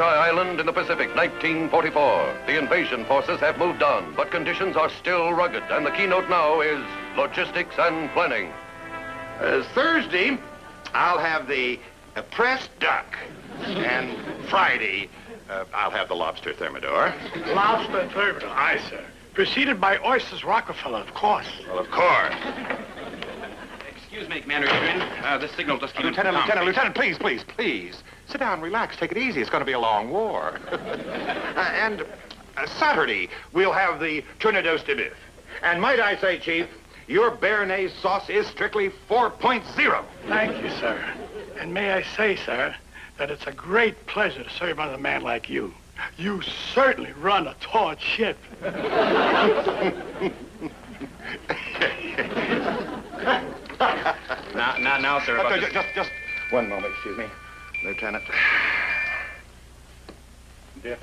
Molokai Island in the Pacific, 1944. The invasion forces have moved on, but conditions are still rugged, and the keynote now is logistics and planning. Thursday, I'll have the pressed duck. And Friday, I'll have the lobster thermidor. Lobster thermidor, aye, sir. Preceded by oysters Rockefeller, of course. Well, of course. Excuse me, Commander Flynn. This signal just came Lieutenant, please. Sit down, relax, take it easy. It's going to be a long war. And Saturday, we'll have the tournedos de boeuf. And might I say, Chief, your béarnaise sauce is strictly 4.0. Thank you, sir. And may I say, sir, that it's a great pleasure to serve under a man like you. You certainly run a taut ship. Now, sir. Just one moment, excuse me, Lieutenant. This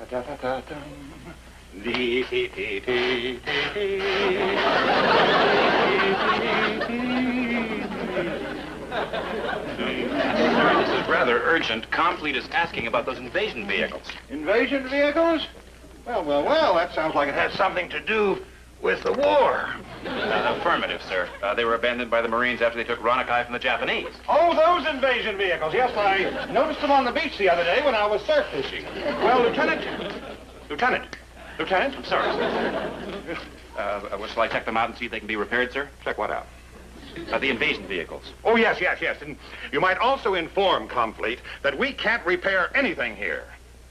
is rather urgent. Complete is asking about those invasion vehicles. Invasion vehicles? Well, that sounds like it has something to do with the war. Affirmative, sir. They were abandoned by the Marines after they took Ronakai from the Japanese. Oh, those invasion vehicles. Yes, I noticed them on the beach the other day when I was surf fishing. Well, Lieutenant. I'm sorry, sir. Shall I check them out and see if they can be repaired, sir? Check what out? The invasion vehicles. Oh, yes. And you might also inform Comfleet that we can't repair anything here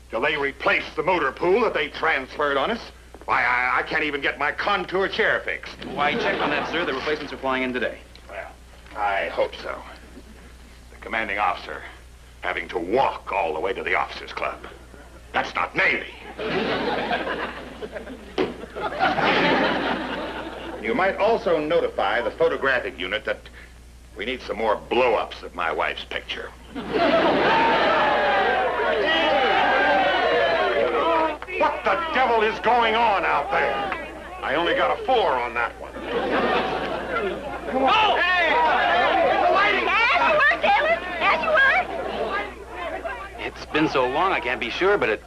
till they replace the motor pool that they transferred on us. Why, I can't even get my contour chair fixed. Why, check on that, sir. The replacements are flying in today. Well, I hope so. The commanding officer having to walk all the way to the officers' club. That's not Navy. You might also notify the photographic unit that we need some more blow-ups of my wife's picture. What the devil is going on out there? I only got a 4 on that one. Oh! Hey! As you were. It's been so long, I can't be sure, but it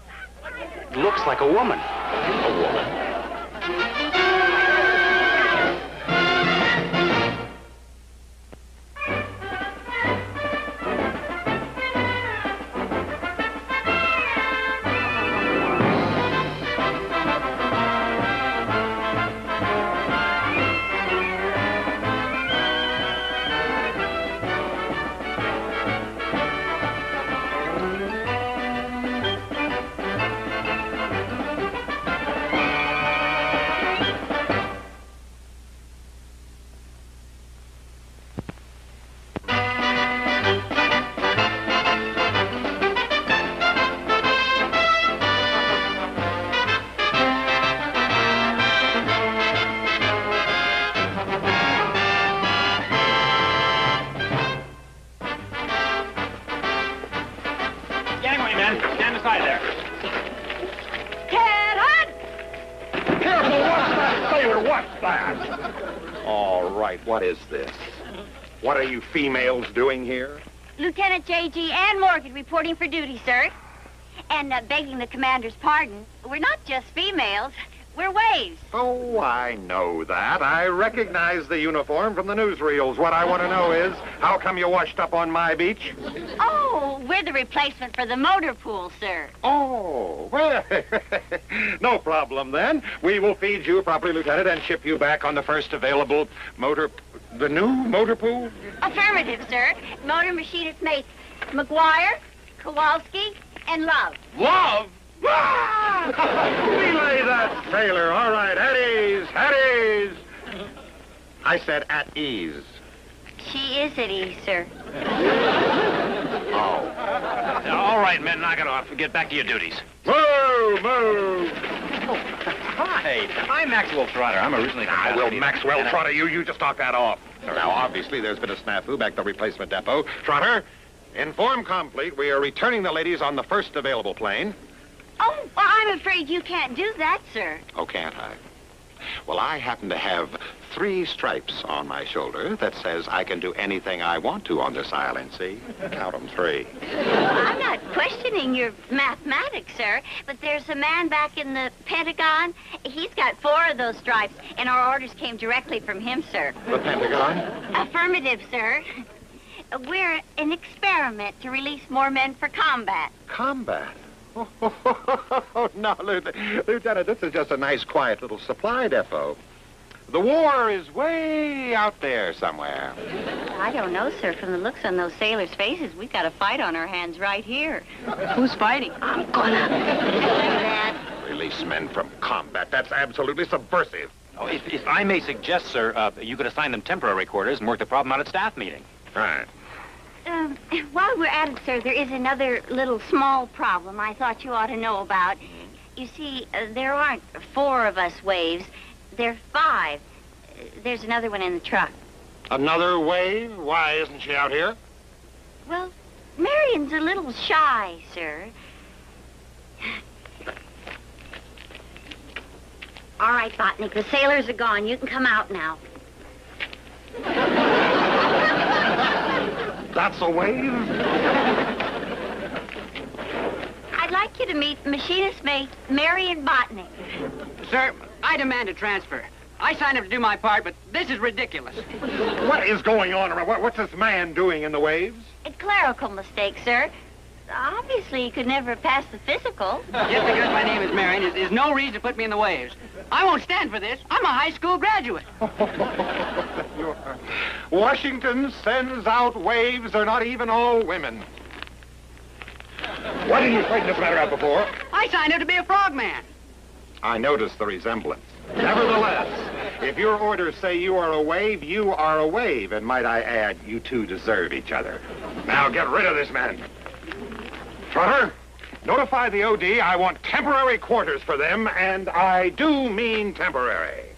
looks like a woman. A woman? What is this? What are you females doing here? Lieutenant J.G. and Morgan reporting for duty, sir. And begging the commander's pardon, we're not just females, we're waves. Oh, I know that. I recognize the uniform from the newsreels. What I want to know is, how come you washed up on my beach? Oh, we're the replacement for the motor pool, sir. Oh, well, no problem then. We will feed you properly, Lieutenant, and ship you back on the first available the new motor pool? Affirmative, sir. Motor machinist mates McGuire, Kowalski, and Love. Love? Ah! Relay that, sailor. All right, at ease. I said at ease. She is at ease, sir. Oh. All right, men, knock it off. Get back to your duties. Move! Oh, hi. I'm Maxwell Trotter. I'm originally from... I will Maxwell Trotter you. You just knock that off. Now, obviously, there's been a snafu back at the replacement depot. Trotter, inform Complete we are returning the ladies on the first available plane. Oh, well, I'm afraid you can't do that, sir. Oh, can't I? Well, I happen to have 3 stripes on my shoulder that says I can do anything I want to on this island, see? Count 'em 3. I'm not questioning your mathematics, sir, but there's a man back in the Pentagon. He's got 4 of those stripes, and our orders came directly from him, sir. The Pentagon? Affirmative, sir. We're an experiment to release more men for combat. Combat? Oh, no, Lieutenant, this is just a nice, quiet little supply depot. The war is way out there somewhere. I don't know, sir. From the looks on those sailors' faces, we've got a fight on our hands right here. Who's fighting? I'm gonna that. Release men from combat. That's absolutely subversive. Oh, if I may suggest, sir, you could assign them temporary quarters and work the problem out at staff meeting. Right. While we're at it, sir, there is another little small problem I thought you ought to know about. You see, there aren't 4 of us waves. There are 5. There's another one in the truck. Another wave? Why isn't she out here? Well, Marion's a little shy, sir. All right, Botnick, the sailors are gone. You can come out now. That's a wave? I'd like you to meet machinist mate Marion Botnick. Sir, I demand a transfer. I signed up to do my part, but this is ridiculous. What is going on around? What's this man doing in the waves? A clerical mistake, sir. Obviously, he could never pass the physical. Just because my name is Marion is no reason to put me in the waves. I won't stand for this. I'm a high school graduate. Washington sends out waves. They're not even all women. Why didn't you straighten this matter out before? I signed up to be a frogman. I noticed the resemblance. Nevertheless, if your orders say you are a wave, you are a wave. And might I add, you two deserve each other. Now get rid of this man. Trotter, notify the OD I want temporary quarters for them, and I do mean temporary.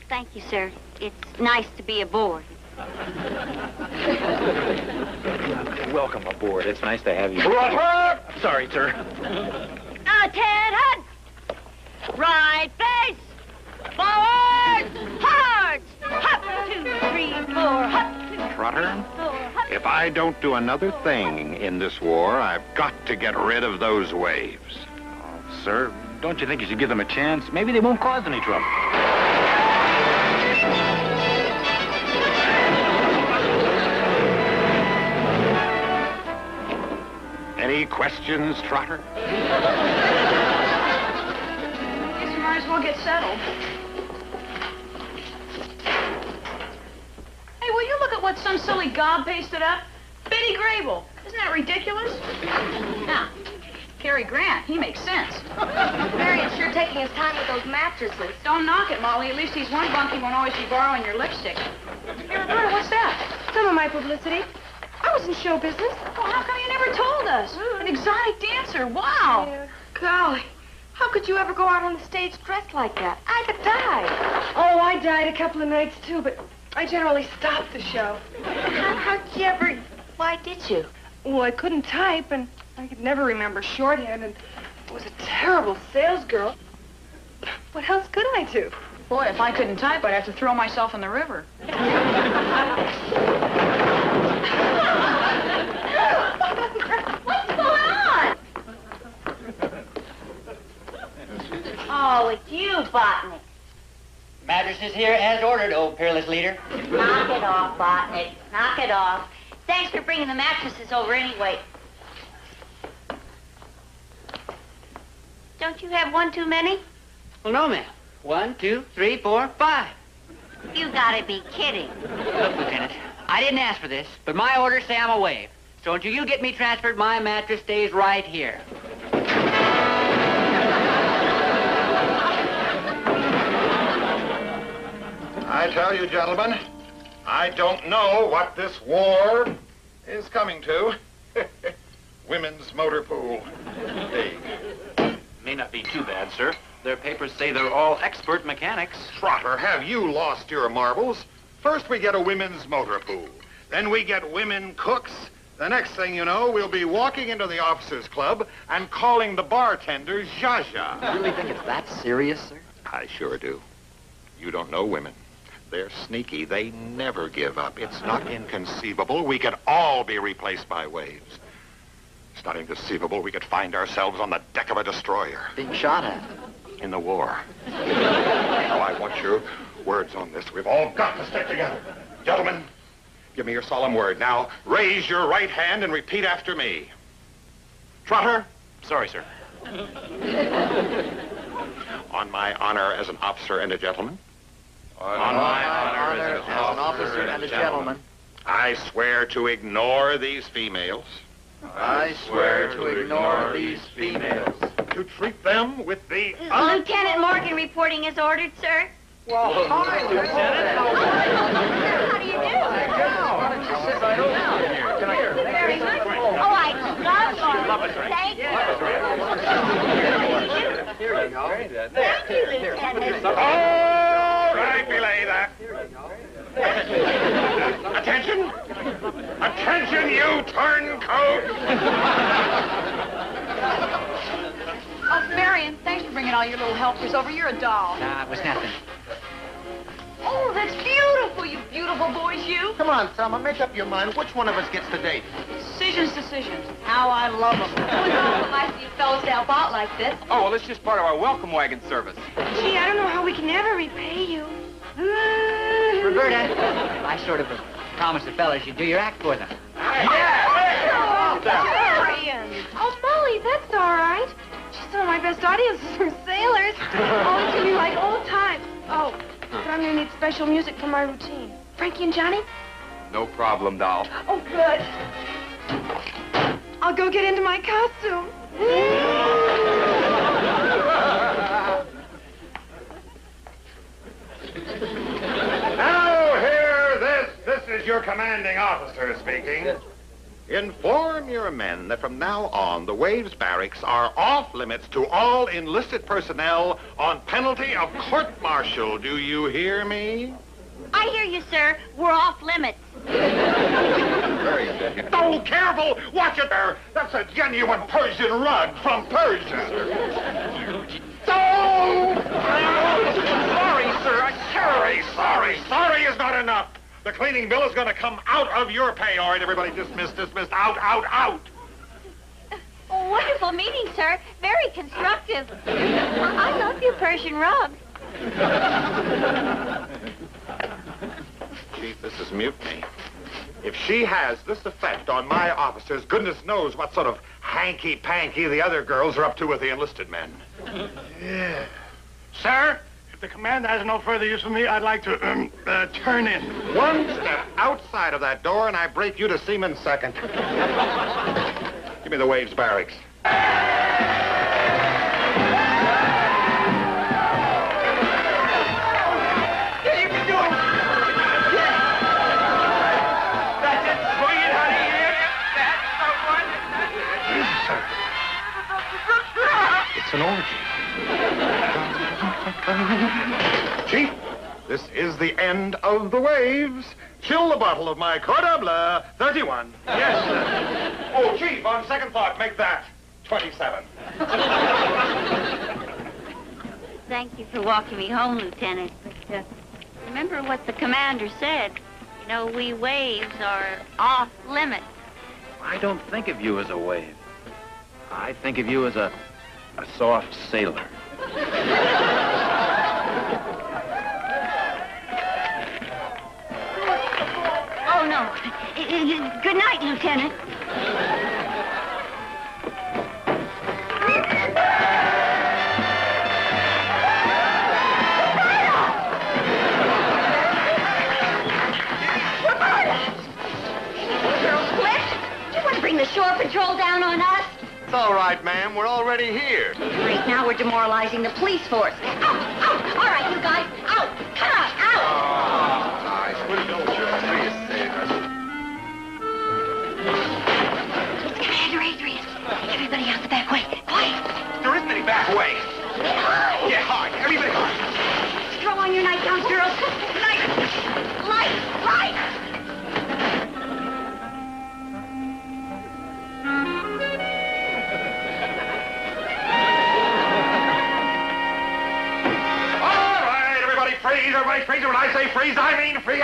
Thank you, sir. It's nice to be aboard. Welcome aboard. It's nice to have you. Trotter! Sorry, sir. Attention! Right face! Forward! Hard! Hop, 2, 3, 4, hop, 2, 3, Trotter, 4, hop. if I don't do another thing in this war, I've got to get rid of those waves. Oh, sir, don't you think you should give them a chance? Maybe they won't cause any trouble. Any questions, Trotter? Guess we might as well get settled. Hey, will you look at what some silly gob pasted up? Betty Grable. Isn't that ridiculous? Now, Cary Grant, he makes sense. Marion's sure taking his time with those mattresses. Don't knock it, Molly. At least he's one bunk he won't always be borrowing your lipstick. Hey, Roberta, what's that? Some of my publicity. I was in show business. Well, how come you never told us? An exotic dancer. Wow. Yeah. Golly, how could you ever go out on the stage dressed like that? I'd have died. Oh, I died a couple of nights, too, but I generally stopped the show. How'd you ever... Why did you? Well, I couldn't type, and I could never remember shorthand, and I was a terrible salesgirl. What else could I do? Boy, if I couldn't type, I'd have to throw myself in the river. What's going on? Oh, it's you, Botnick. Mattresses here as ordered, old peerless leader. Knock it off, Botnick. Knock it off. Thanks for bringing the mattresses over anyway. Don't you have one too many? Well, no, ma'am. 1, 2, 3, 4, 5. You gotta be kidding. Look, Lieutenant, I didn't ask for this, but my orders say I'm a wave. So until you get me transferred, my mattress stays right here. I tell you, gentlemen, I don't know what this war is coming to. Women's motor pool. Hey. May not be too bad, sir. Their papers say they're all expert mechanics. Trotter, have you lost your marbles? First we get a women's motor pool. Then we get women cooks. The next thing you know, we'll be walking into the officers' club and calling the bartender Zsa Zsa. You really think it's that serious, sir? I sure do. You don't know women. They're sneaky. They never give up. It's not inconceivable we could all be replaced by waves. It's not inconceivable we could find ourselves on the deck of a destroyer. Being shot at. In the war. Now, I want your words on this. We've all got to stick together. Gentlemen, give me your solemn word. Now, raise your right hand and repeat after me. Trotter? Sorry, sir. On my honor as an officer and a gentleman. On my honor as an officer and a gentleman. I swear to ignore these females. I swear to ignore these females. To treat them with the... Lieutenant Morgan reporting as ordered, sir. Well, hi, Lieutenant. How do you do? Why don't you sit right down here? Very much. Oh, I love Morgan. Thank you. Here you go. Thank you, Lieutenant. All right, belay that. Attention! Attention, you turncoat! Oh, Marion, thanks for bringing all your little helpers over. You're a doll. Nah, it was nothing. Oh, that's beautiful, you beautiful boys, you. Come on, Thelma, make up your mind. Which one of us gets the date? Decisions. How I love them. It was awful nice of you fellows to help out like this. Oh, well, it's just part of our welcome wagon service. Gee, I don't know how we can ever repay you. Roberta, I sort of promised the fellas you'd do your act for them. Oh, Marion. Oh, Molly, that's all right. She's some of my best audiences for sailors. Oh, it's gonna be like old times. Oh, but I'm gonna need special music for my routine. Frankie and Johnny? No problem, doll. Oh, good. I'll go get into my costume. Now, hear this. This is your commanding officer speaking. Inform your men that from now on, the Waves Barracks are off limits to all enlisted personnel on penalty of court-martial. Do you hear me? I hear you, sir. We're off limits. Very good. Oh, careful! Watch it there! That's a genuine Persian rug from Persia. Oh! Sorry, sir. Sorry is not enough. The cleaning bill is going to come out of your pay. All right, everybody, dismissed. Out. Oh, wonderful meeting, sir. Very constructive. I love your Persian rug. Chief, this is mutiny. If she has this effect on my officers, goodness knows what sort of hanky-panky the other girls are up to with the enlisted men. Yeah. Sir, if the commander has no further use for me, I'd like to, turn in. One step outside of that door and I break you to seaman second. Give me the Waves Barracks. It's an orgy. Chief, this is the end of the waves. Chill the bottle of my Cordon Bleu 31. Yes, sir. Oh, Chief, on second thought, make that 27. Thank you for walking me home, Lieutenant. But remember what the commander said. You know, we waves are off limits. I don't think of you as a wave. I think of you as a soft sailor. Oh, no. Good night, Lieutenant. Do you want to bring the shore patrol down on us? It's all right, ma'am. We're already here. Great, now we're demoralizing the police force. Out! All right, you guys, out! Come on, out! It's Commander Adrian. Everybody out the back way. Quiet. There isn't any back way. Yeah, hard. Everybody hard. Throw on your nightgowns, girls. Light! freeze. Everybody freeze. When I say freeze, I mean freeze.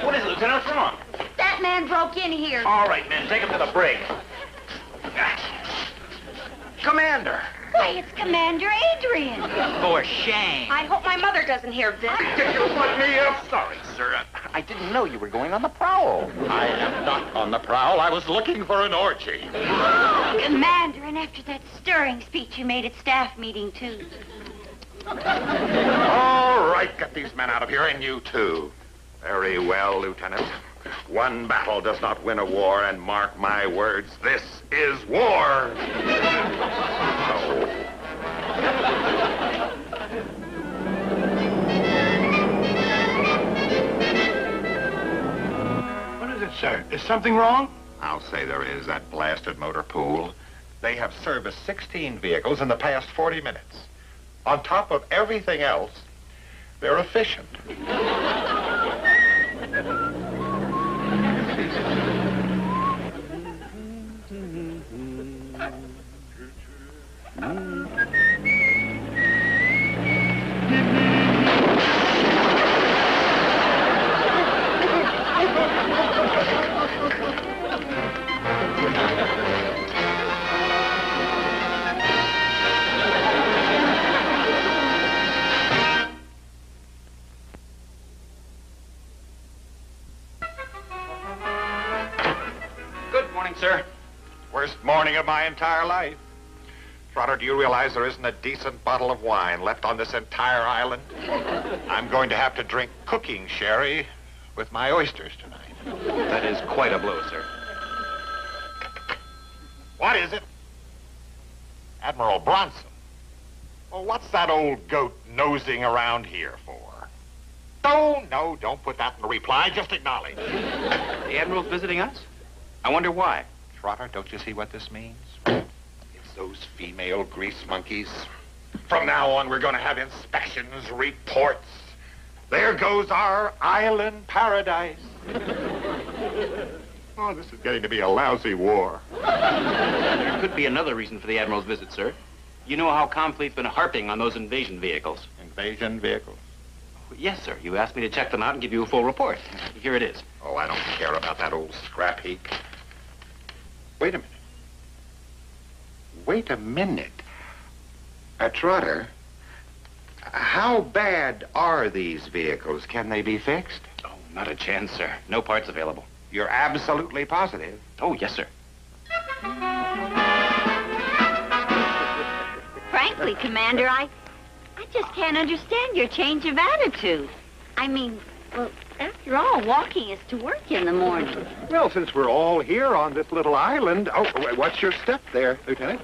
What is it, Lieutenant? What's wrong? That man broke in here. All right, men, take him to the brig. Commander. Why, it's Commander Adrian. For shame. I hope my mother doesn't hear this. Did you put me up? Sorry, sir. I didn't know you were going on the prowl. I am not on the prowl. I was looking for an orgy. Commander, and after that stirring speech you made at staff meeting, too. All right, get these men out of here, and you too. Very well, Lieutenant. One battle does not win a war, and mark my words, this is war. What is it, sir? Is something wrong? I'll say there is, that blasted motor pool. They have serviced 16 vehicles in the past 40 minutes. On top of everything else, they're efficient. Good morning, sir. Worst morning of my entire life. Trotter, do you realize there isn't a decent bottle of wine left on this entire island? I'm going to have to drink cooking sherry with my oysters tonight. That is quite a blow, sir. What is it? Admiral Bronson. Well, what's that old goat nosing around here for? Oh, no, don't put that in the reply. Just acknowledge. The Admiral's visiting us? I wonder why. Trotter, don't you see what this means? It's those female grease monkeys. From now on, we're going to have inspections, reports. There goes our island paradise. Oh, this is getting to be a lousy war. There could be another reason for the Admiral's visit, sir. You know how Comfleet's been harping on those invasion vehicles. Invasion vehicles? Yes, sir. You asked me to check them out and give you a full report. Here it is. Oh, I don't care about that old scrap heap. Wait a minute. Wait a minute. Trotter, how bad are these vehicles? Can they be fixed? Oh, not a chance, sir. No parts available. You're absolutely positive? Oh, yes, sir. Frankly, Commander, I just can't understand your change of attitude. I mean, well, after all, walking is to work in the morning. Well, since we're all here on this little island... Oh, what's your step there, Lieutenant?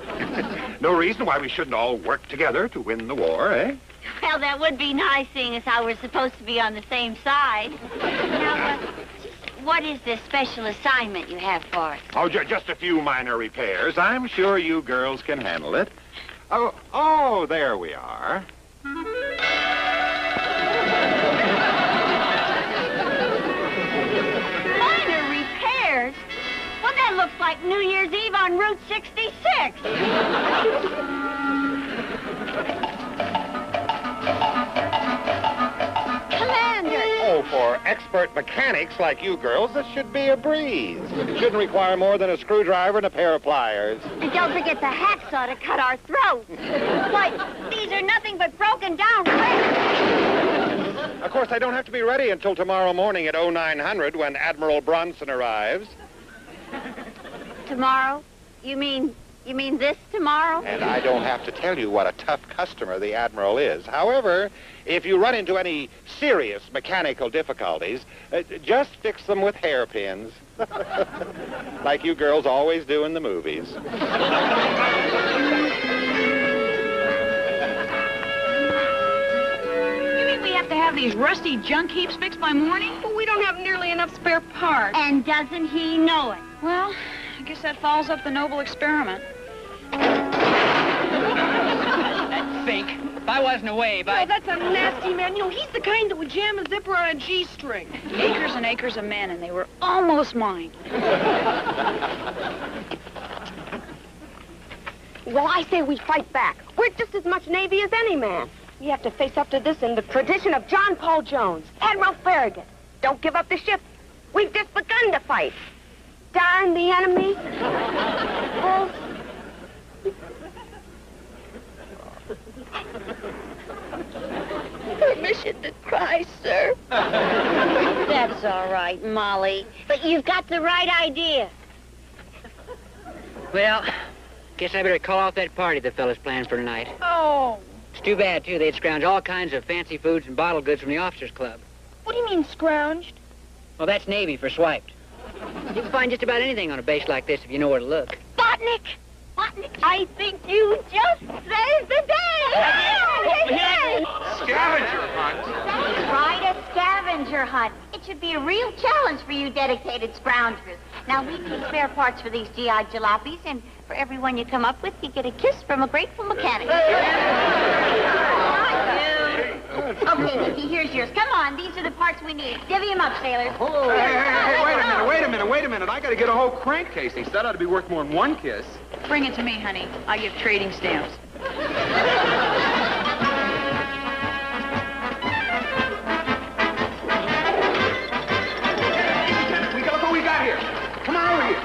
No reason why we shouldn't all work together to win the war, eh? Well, that would be nice, seeing as how we're supposed to be on the same side. Now, what is this special assignment you have for us? Oh, just a few minor repairs. I'm sure you girls can handle it. Oh, there we are. Minor repairs? Well, that looks like New Year's Eve on Route 66. Commander! Oh, for expert mechanics like you girls, this should be a breeze. It shouldn't require more than a screwdriver and a pair of pliers. And don't forget the hacksaw to cut our throats. Why, these are nothing but broken down rails. Of course, I don't have to be ready until tomorrow morning at 0900 when Admiral Bronson arrives. Tomorrow? You mean this tomorrow? And I don't have to tell you what a tough customer the Admiral is. However, if you run into any serious mechanical difficulties, just fix them with hairpins. Like you girls always do in the movies. You mean we have to have these rusty junk heaps fixed by morning? Well, we don't have nearly enough spare parts. And doesn't he know it? Well, I guess that follows up the noble experiment. That fink. If I wasn't a wave, Oh, that's a nasty man. You know, he's the kind that would jam a zipper on a G-string. Acres and acres of men, and they were almost mine. Well, I say we fight back. We're just as much Navy as any man. We have to face up to this in the tradition of John Paul Jones, Admiral Farragut. Don't give up the ship. We've just begun to fight. Darn the enemy. Permission to cry, sir. That's all right, Molly. But you've got the right idea. Well, guess I better call off that party the fellas planned for tonight. Oh. It's too bad, too. They'd scrounge all kinds of fancy foods and bottled goods from the officers' club. What do you mean, scrounged? Well, that's Navy for swiped. You can find just about anything on a base like this if you know where to look. Botnick! Botnick, I think you just saved the day! Scavenger hunt. That's right, a scavenger hunt. It should be a real challenge for you dedicated scroungers. Now, we take spare parts for these GI jalopies, and for everyone you come up with, you get a kiss from a grateful mechanic. Okay, Nicky, here's yours. Come on, these are the parts we need. Divvy them up, sailors. Oh, hey, wait a minute. I got to get a whole crankcase. He said that ought to be worth more than one kiss. Bring it to me, honey. I give trading stamps. Look what we got here. Come on over here.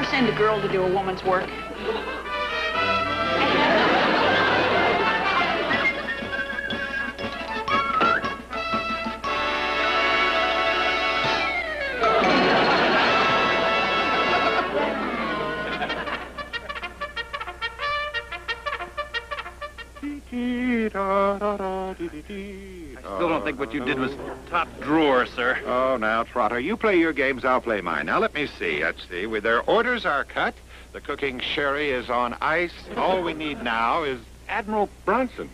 Send a girl to do a woman's work. I still don't think what you did was top drawer, sir. Oh, now, Trotter, you play your games, I'll play mine. Now, let me see. Let's see. With their orders are cut, the cooking sherry is on ice. All we need now is Admiral Bronson.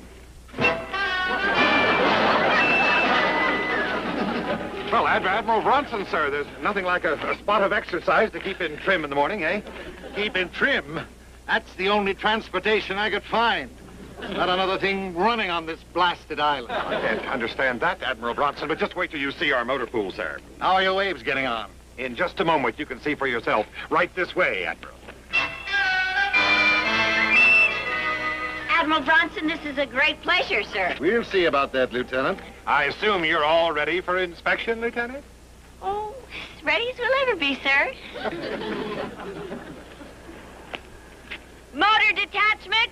Well, Admiral Bronson, sir, there's nothing like a spot of exercise to keep in trim in the morning, eh? Keep in trim? That's the only transportation I could find. Not another thing running on this blasted island. I can't understand that, Admiral Bronson, but just wait till you see our motor pool, sir. How are your waves getting on? In just a moment, you can see for yourself. Right this way, Admiral. Admiral Bronson, this is a great pleasure, sir. We'll see about that, Lieutenant. I assume you're all ready for inspection, Lieutenant? Oh, as ready as we'll ever be, sir. Motor detachment,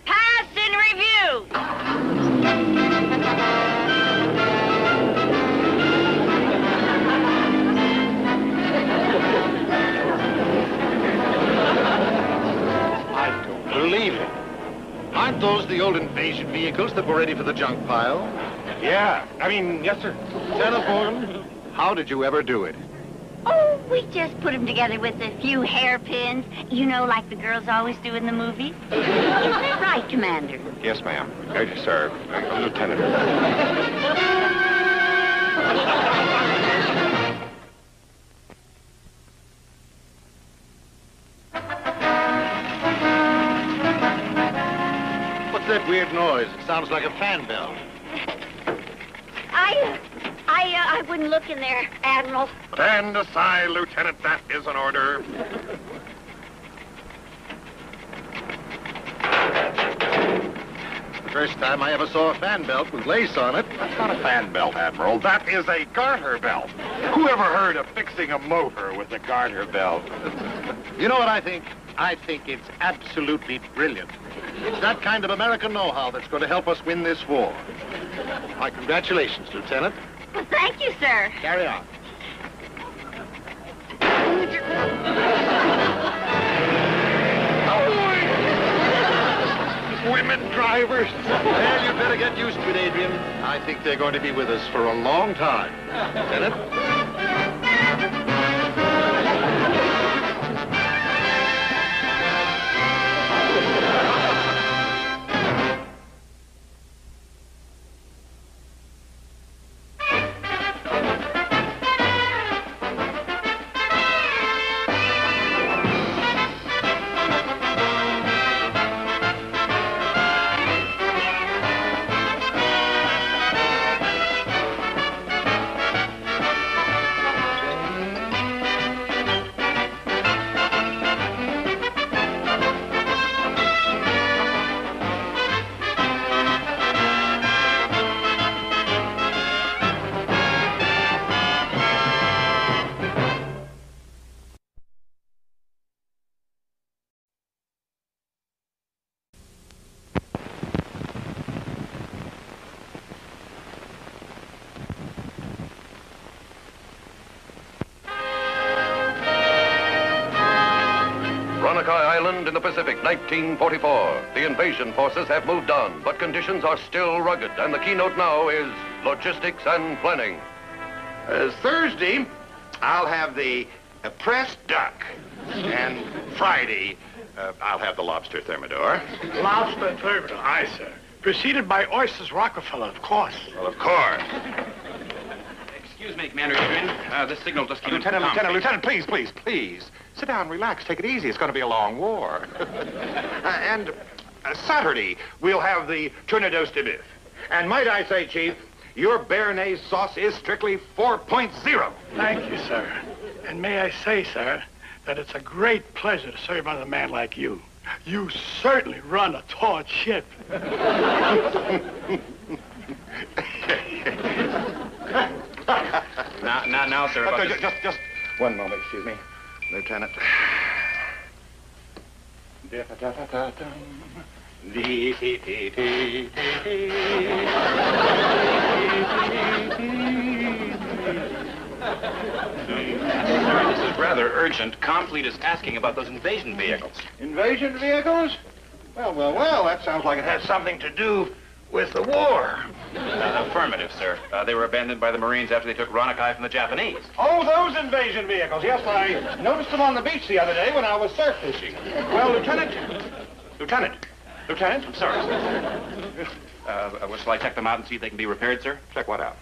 pass in review. I don't believe it. Aren't those the old invasion vehicles that were ready for the junk pile? Yeah. Yes, sir. Telephone. How did you ever do it? Oh, we just put them together with a few hairpins. You know, like the girls always do in the movies. Isn't that right, Commander? Yes, ma'am. Sir, Lieutenant. What's that weird noise? It sounds like a fan bell. I wouldn't look in there, Admiral. Stand aside, Lieutenant. That is an order. First time I ever saw a fan belt with lace on it. That's not a fan belt, Admiral. That is a garter belt. Who ever heard of fixing a motor with a garter belt? You know what I think? I think it's absolutely brilliant. It's that kind of American know-how that's going to help us win this war. My congratulations, Lieutenant. Well, thank you, sir. Carry on. consignment drivers. Well, you'd better get used to it, Adrian. I think they're going to be with us for a long time. Lieutenant? Island in the Pacific, 1944. The invasion forces have moved on, but conditions are still rugged, and the keynote now is logistics and planning. Thursday, I'll have the pressed duck. And Friday, I'll have the lobster thermidor. Lobster thermidor, aye, sir. Preceded by oysters Rockefeller, of course. Well, of course. Excuse me, Commander Adrian. This signal just came in. Lieutenant, please. Sit down, relax, take it easy. It's going to be a long war. And Saturday, we'll have the Trinidad de Beef. And might I say, Chief, your béarnaise sauce is strictly 4.0. Thank you, sir. And may I say, sir, that it's a great pleasure to serve under a man like you. You certainly run a taut ship. Now, sir. Just one moment, excuse me, Lieutenant. Sir, this is rather urgent. Complete is asking about those invasion vehicles. Invasion vehicles? Well, that sounds like it has something to do with the war. Affirmative, sir. They were abandoned by the Marines after they took Ronakai from the Japanese. Oh, those invasion vehicles. Yes, I noticed them on the beach the other day when I was surf fishing. Well, Lieutenant. I'm sorry, sir. Shall I check them out and see if they can be repaired, sir? Check what out?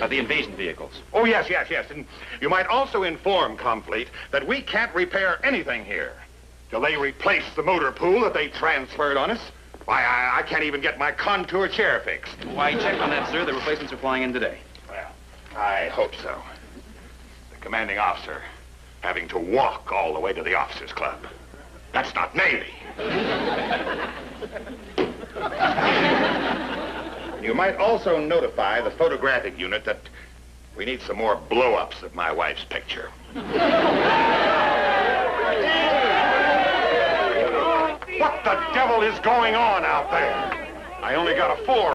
The invasion vehicles. Oh, yes. And you might also inform Complete that we can't repair anything here till they replace the motor pool that they transferred on us. Why, I can't even get my contour chair fixed. Why, check on that, sir. The replacements are flying in today. Well, I hope so. The commanding officer having to walk all the way to the officers' club. That's not Navy. You might also notify the photographic unit that we need some more blow-ups of my wife's picture. What the devil is going on out there? I only got a 4.